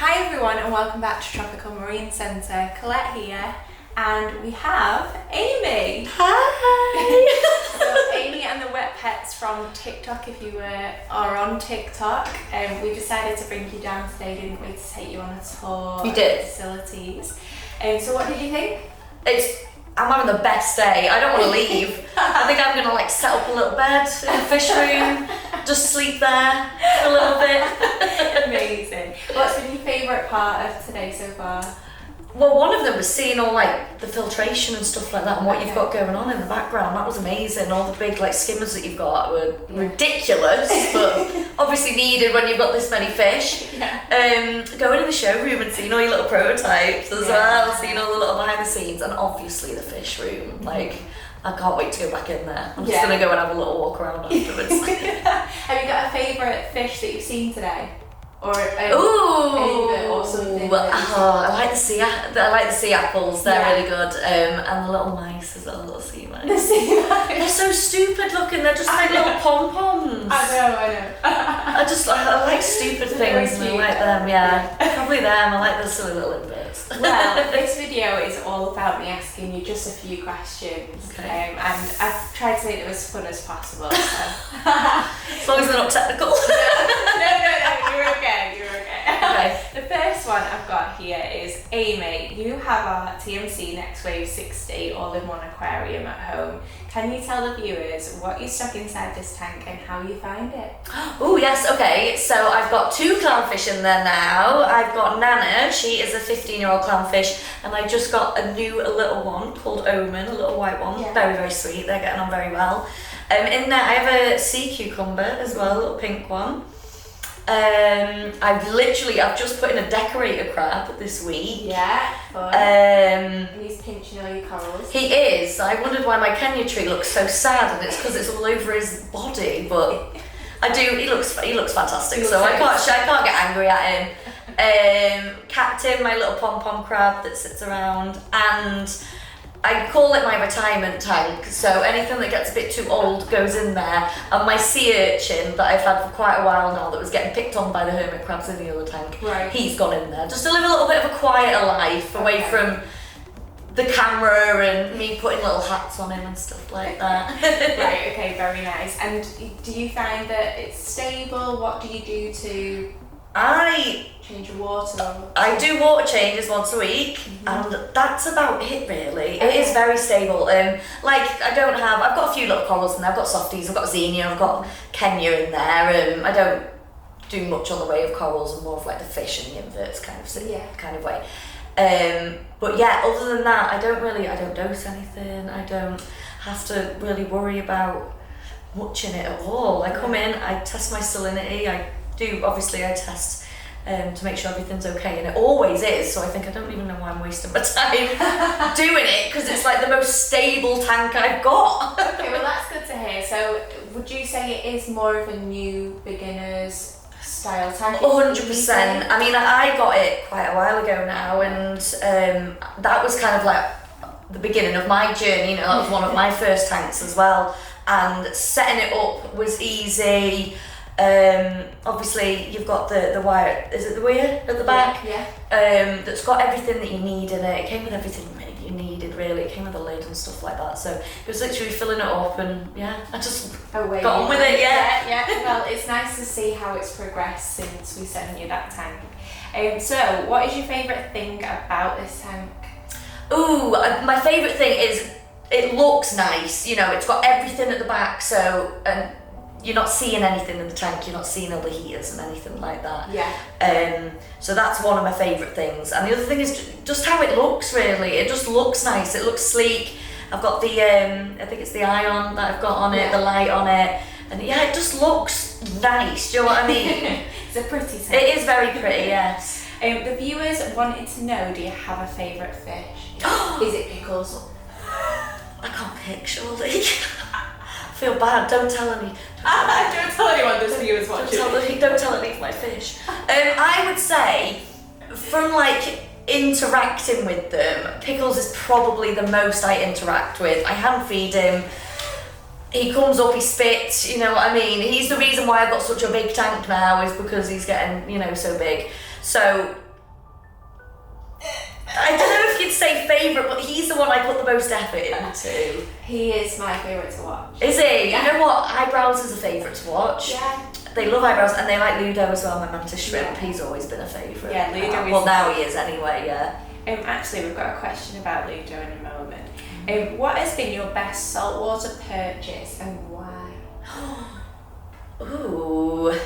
Hi everyone and welcome back to Tropical Marine Centre. Colette here and we have Amy. Hi! So Amy and the Wet Pets from TikTok, if you are on TikTok. We decided to bring you down today, didn't we, to take you on a tour You did. of the facilities. So what did you think? I'm having the best day. I don't want to leave. I think I'm gonna set up a little bed in the fish room, just sleep there for a little bit. Amazing. What's been your favourite part of today so far? Well, one of them was seeing all the filtration and stuff like that, and what you've got going on in the background. That was amazing. All the big skimmers that you've got were ridiculous, but obviously needed when you've got this many fish. Yeah. Going in the showroom and seeing all your little prototypes as well, seeing all the little behind the scenes, and obviously the fish room. I can't wait to go back in there. I'm just gonna go and have a little walk around afterwards. Have you got a favourite fish that you've seen today? Or Ooh, something? I like the sea apples. They're really good. And the little mice as well, little sea mice. The sea mice. They're so stupid looking. They're just like little pom poms. I know. I like stupid things and I like them. Yeah, probably them. I like the silly little bits. Well, this video is all about me asking you just a few questions, and I've tried to make it as fun as possible. So. As long as they're not technical. No, you're okay. Okay. The first one I've got here is Amy. You have our TMC Next Wave 60 all-in-one aquarium at home. Can you tell the viewers what you stuck inside this tank and how you find it? Oh yes, okay. So I've got 2 clownfish in there now. I've got Nana, she is a 15-year-old clownfish, and I just got a little one called Omen, a little white one. Yeah. Very, very sweet. They're getting on very well. In there I have a sea cucumber as well, a little pink one. I've just put in a decorator crab this week. Yeah, fun. He's pinching all your corals. He is. I wondered why my Kenya tree looks so sad, and it's because it's all over his body. But he looks fantastic. So I can't get angry at him. Captain, my little pom pom crab that sits around, and I call it my retirement tank, so anything that gets a bit too old goes in there. And my sea urchin that I've had for quite a while now, that was getting picked on by the hermit crabs in the other tank, he's gone in there. Just to live a little bit of a quieter life, away from the camera and me putting little hats on him and stuff like that. Right, okay, very nice. And do you find that it's stable? What do you do to change your water? I do water changes once a week, and that's about it really. It is very stable. I've got a few little corals in there. I've got softies, I've got xenia, I've got Kenya in there. I don't do much on the way of corals, and more of the fish and the inverts kind of way. But yeah, other than that, I don't dose anything. I don't have to really worry about much in it at all. I come in, I test my salinity. I test to make sure everything's okay, and it always is, so I don't even know why I'm wasting my time doing it, because it's the most stable tank I've got. Okay, well that's good to hear. So would you say it is more of a new beginner's style tank? 100%. I mean, I got it quite a while ago now, and that was kind of the beginning of my journey. That was one of my first tanks as well, and setting it up was easy. Obviously you've got the wire, is it the weir at the back? Yeah. That's got everything that you need in it. It came with everything you needed really. It came with a lid and stuff like that. So it was literally filling it up, and I just got on with it. Yeah. Well, it's nice to see how it's progressed since we sent you that tank. So what is your favourite thing about this tank? Ooh, my favourite thing is it looks nice. It's got everything at the back, and you're not seeing anything in the tank, you're not seeing all the heaters and anything like that. Yeah. So that's one of my favourite things. And the other thing is just how it looks really. It just looks nice, it looks sleek. I've got the, I think it's the ion that I've got on it, the light on it. And it just looks nice, do you know what I mean? It's a pretty tank. It is very pretty, yes. The viewers wanted to know, do you have a favourite fish? Is it pickles? I can't pick, surely. I feel bad, don't tell any. Don't tell anyone this viewers watching. Don't tell any of my fish. I would say, from interacting with them, Pickles is probably the most I interact with. I hand feed him. He comes up, he spits, you know what I mean? He's the reason why I've got such a big tank now, is because he's getting, so big. So I don't know if you'd say favourite, but he's the one I put the most effort into. He is my favourite to watch. Is he? Yeah. You know what? Eyebrows is a favourite to watch. Yeah. They love eyebrows, and they like Ludo as well, my mantis shrimp. Yeah. He's always been a favourite. Yeah, Ludo is. Well, now he is anyway, yeah. Actually, we've got a question about Ludo in a moment. What has been your best saltwater purchase and why? Ooh.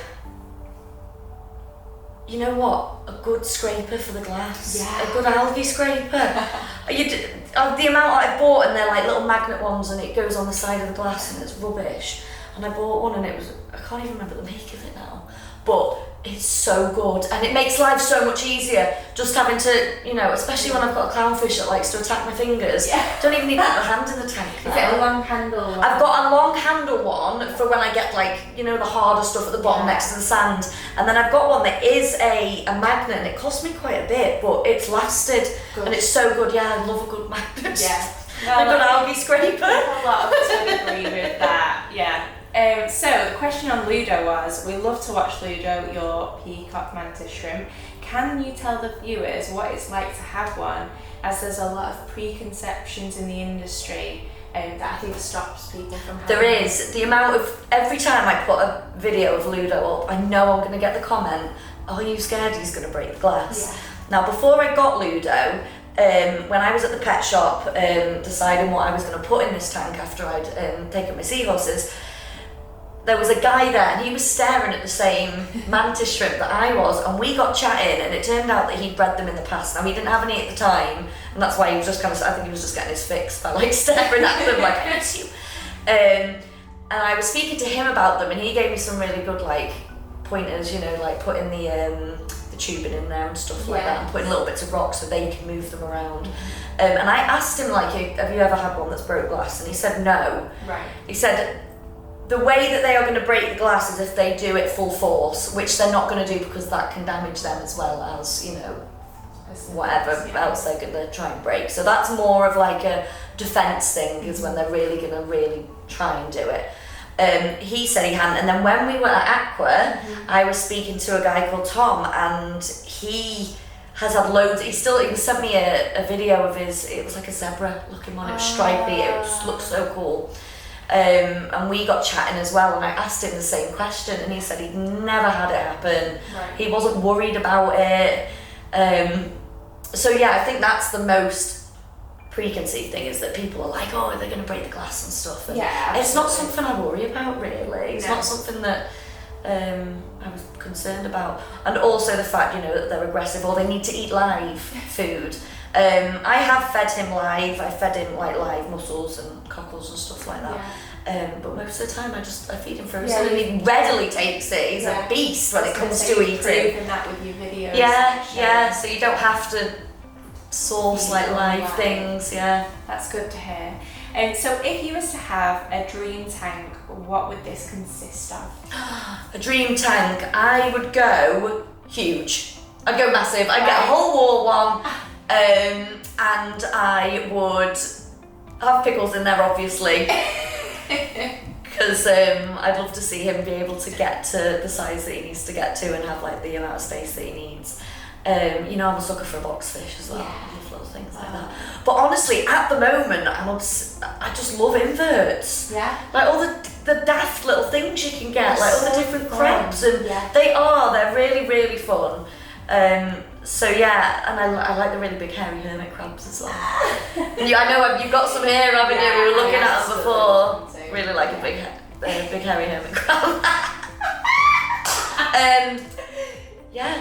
You know what? A good scraper for the glass. Yeah. A good algae scraper. The amount I've bought, and they're like little magnet ones, and it goes on the side of the glass, and it's rubbish. And I bought one, and I can't even remember the make of it now. But it's so good, and it makes life so much easier. Just having to, especially when I've got a clownfish that likes to attack my fingers. Yeah. Don't even need to put my hand in the tank now. Is it a long handle one? I've got a long handle one for when I get the harder stuff at the bottom next to the sand. And then I've got one that is a magnet, and it cost me quite a bit, but it's lasted. Good. And it's so good. Yeah, I love a good magnet. Yeah. A good algae scraper. A lot of us would agree with that, yeah. So the question on Ludo was, we love to watch Ludo, your peacock mantis shrimp. Can you tell the viewers what it's like to have one, as there's a lot of preconceptions in the industry that I think stops people from having There is. The amount of, every time I put a video of Ludo up, I know I'm going to get the comment, are you scared he's going to break the glass? Yeah. Now, before I got Ludo, when I was at the pet shop deciding what I was going to put in this tank after I'd taken my seahorses, there was a guy there, and he was staring at the same mantis shrimp that I was, and we got chatting, and it turned out that he'd bred them in the past. Now, he didn't have any at the time, and that's why he was just I think he was just getting his fix by staring at them like, I miss you. And I was speaking to him about them, and he gave me some really good pointers, putting the tubing in there and stuff like that, and putting little bits of rock so they can move them around. And I asked him, have you ever had one that's broke glass? And he said no. Right. He said, the way that they are going to break the glass is if they do it full force, which they're not going to do because that can damage them as well as, whatever else they're going to try and break. So that's more of a defence thing, is when they're really going to really try and do it. He said he hadn't. And then when we were at Aqua, I was speaking to a guy called Tom, and he has had loads. He sent me a video of his, it was like a zebra looking one, it was stripy, it just looked so cool. And we got chatting as well, and I asked him the same question, and he said he'd never had it happen. Right. He wasn't worried about it. So yeah, I think that's the most preconceived thing, is that people are like, oh, they're going to break the glass and stuff. And it's not something I worry about, really. It's not something that I was concerned about. And also the fact, that they're aggressive, or they need to eat live food. I have fed him live. I fed him live mussels and cockles and stuff like that. Yeah. But most of the time I feed him frozen, and he readily takes it. He's a beast when it comes to eating. Proven that with your videos. Yeah. So you don't have to source live things. Yeah. That's good to hear. So if you was to have a dream tank, what would this consist of? A dream tank, I would go huge. I'd go massive. I'd get a whole wall one. And I would have pickles in there, obviously, because I'd love to see him be able to get to the size that he needs to get to, and have the amount of space that he needs. I'm a sucker for a boxfish as well. I love little things like that. But honestly, at the moment, I just love inverts. Yeah. All the daft little things you can get, all the different crabs, and they're really, really fun. So yeah, and I like the really big hairy hermit crabs as well. I know you've got some here, haven't you? We were looking at them before. Really like a big hairy hermit crab.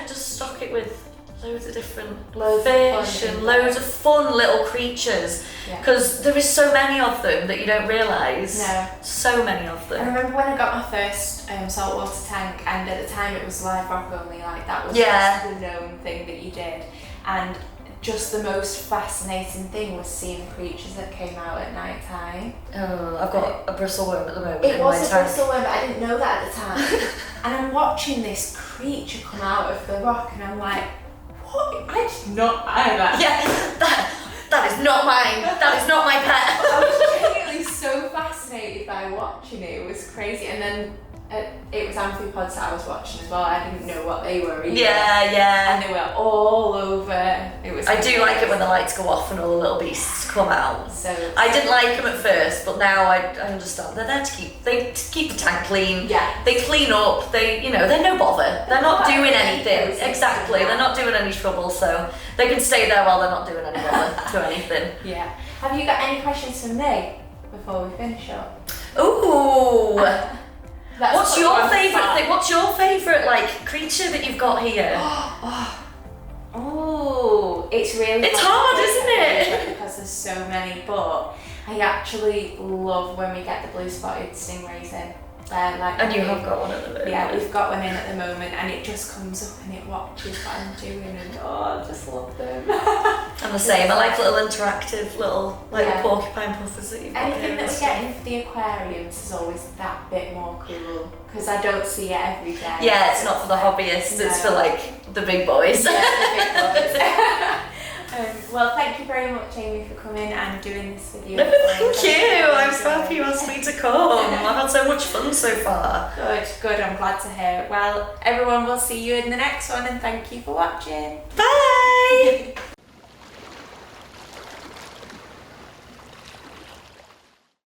Just stock it with loads of different fish and loads of fun little creatures, because there is so many of them that you don't realise. No. So many of them. I remember when I got my first saltwater tank, and at the time it was live rock only, that was just the known thing that you did, and just the most fascinating thing was seeing the creatures that came out at night time. Oh, I've got a bristleworm at the moment. It was a bristleworm, but I didn't know that at the time. And I'm watching this creature come out of the rock, and I'm like, what? I did not buy that. Yeah, that is not mine. That is not my pet. I was genuinely so fascinated by watching it. It was crazy. And then it was amphipods that I was watching as well. I didn't know what they were either. Yeah. And they were all over. It was. I do like it when the lights go off and all the little beasts come out. So I didn't like them at first, but now I understand. They're there to keep the tank clean. Yeah. They clean up. They're no bother. They're not doing anything. Exactly. They're not doing any trouble, so they can stay there while they're not doing any bother to anything. Yeah. Have you got any questions for me before we finish up? Ooh. What's your favourite thing? What's your favourite creature that you've got here? Oh, it's really. It's hard, isn't it? Because there's so many, but I actually love when we get the blue spotted stingrays in. And you have got one at the moment. Yeah, we've got one in at the moment, and it just comes up and it watches what I'm doing, and I just love them. I'm the same. I like little interactive porcupine puffers that you've got Anything here that and we stuff. get in for the aquariums is always that bit more cool because I don't see it every day. Yeah, it's not for the hobbyists. No. It's for the big boys. Yeah, the big boys. Well, thank you very much, Amy, for coming and doing this with you. No, thank you. I'm so happy you asked me to come. I've had so much fun so far. Good. I'm glad to hear it. Well, everyone, will see you in the next one, and thank you for watching. Bye.